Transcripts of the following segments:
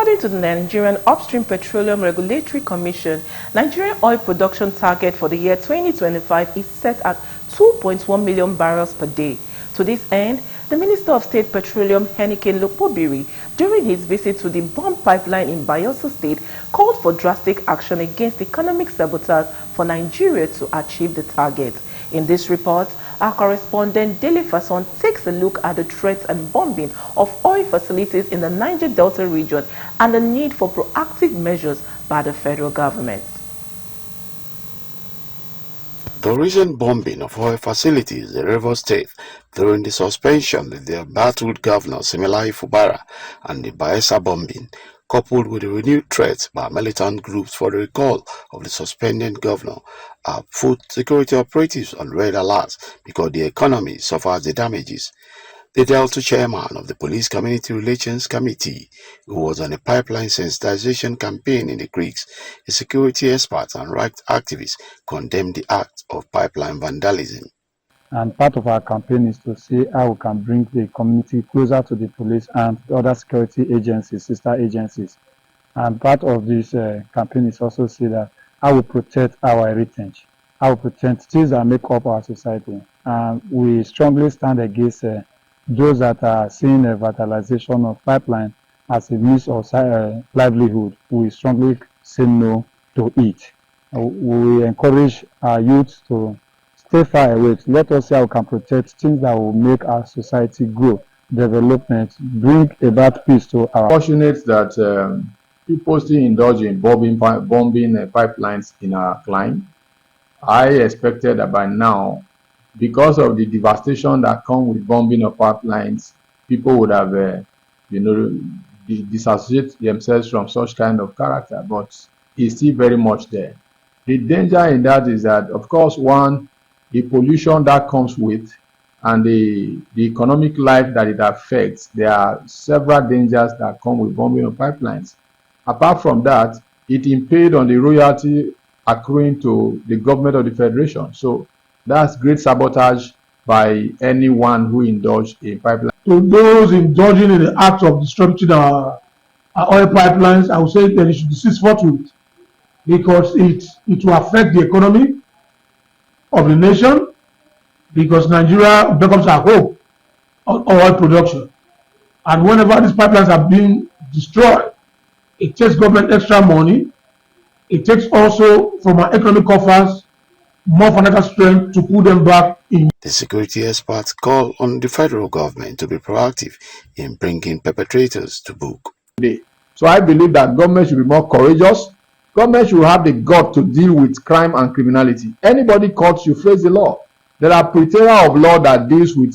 According to the Nigerian Upstream Petroleum Regulatory Commission, Nigerian oil production target for the year 2025 is set at 2.1 million barrels per day. To this end, the Minister of State Petroleum, Heniken Lopobiri, during his visit to the bomb pipeline in Bayelsa State, called for drastic action against economic saboteurs for Nigeria to achieve the target. In this report, our correspondent Dele Fason takes a look at the threats and bombing of oil facilities in the Niger Delta region and the need for proactive measures by the federal government. The recent bombing of oil facilities in Rivers State during the suspension of the embattled governor Siminalayi Fubara and the Bayelsa bombing, coupled with the renewed threats by militant groups for the recall of the suspended governor, have put security operatives on red alert because the economy suffers the damages. The Delta chairman of the Police Community Relations Committee, who was on a pipeline sensitization campaign in the creeks, a security expert and rights activist, condemned the act of pipeline vandalism. And part of our campaign is to see how we can bring the community closer to the police and the other security agencies, sister agencies. And part of this campaign is also to see that how we protect our heritage, how we protect things that make up our society. And we strongly stand against those that are seeing a vandalization of pipeline as a means of livelihood. We strongly say no to it. We encourage our youth to stay far away. Let us see how we can protect things that will make our society grow, development, bring about peace to our. Fortunate that people still indulge in bombing pipelines in our climate. I expected that by now, because of the devastation that comes with bombing of pipelines, people would have, disassociate themselves from such kind of character, but it's still very much there. The danger in that is that, of course, one, the pollution that comes with and the economic life that it affects. There are several dangers that come with bombing of pipelines. Apart from that, it impaired on the royalty accruing to the government of the Federation. So that's great sabotage by anyone who indulged in pipeline. To those indulging in the act of disrupting our oil pipelines, I would say that it should cease forthwith, because it will affect the economy of the nation, because Nigeria becomes a home of oil production. And whenever these pipelines are being destroyed, it takes government extra money. It takes also from our economic coffers more financial strength to put them back in. The security experts call on the federal government to be proactive in bringing perpetrators to book. So I believe that government should be more courageous. Government should have the gut to deal with crime and criminality. Anybody caught should face the law. There are criteria of law that deals with,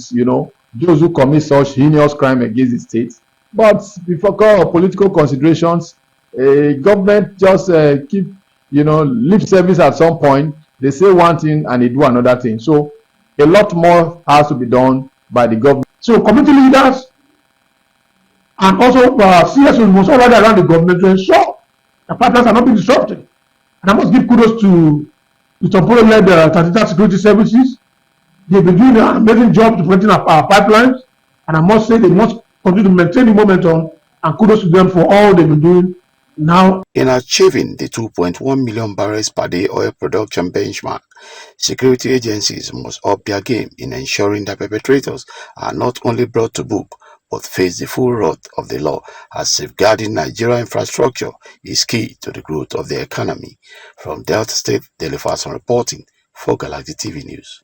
those who commit such heinous crime against the state. But before political considerations, government just keep, lip service at some point. They say one thing and they do another thing. So a lot more has to be done by the government. So community leaders and also CSOs must all rally around the government to ensure the pipelines are not being disrupted. And I must give kudos to the Tompolo-led Statistical Security Services. They've been doing an amazing job to protecting our pipelines, and I must say they must continue to maintain the momentum, and kudos to them for all they've been doing now. In achieving the 2.1 million barrels per day oil production benchmark, security agencies must up their game in ensuring that perpetrators are not only brought to book, but face the full wrath of the law, as safeguarding Nigeria infrastructure is key to the growth of the economy. From Delta State, Dele Fason reporting for Galactic TV News.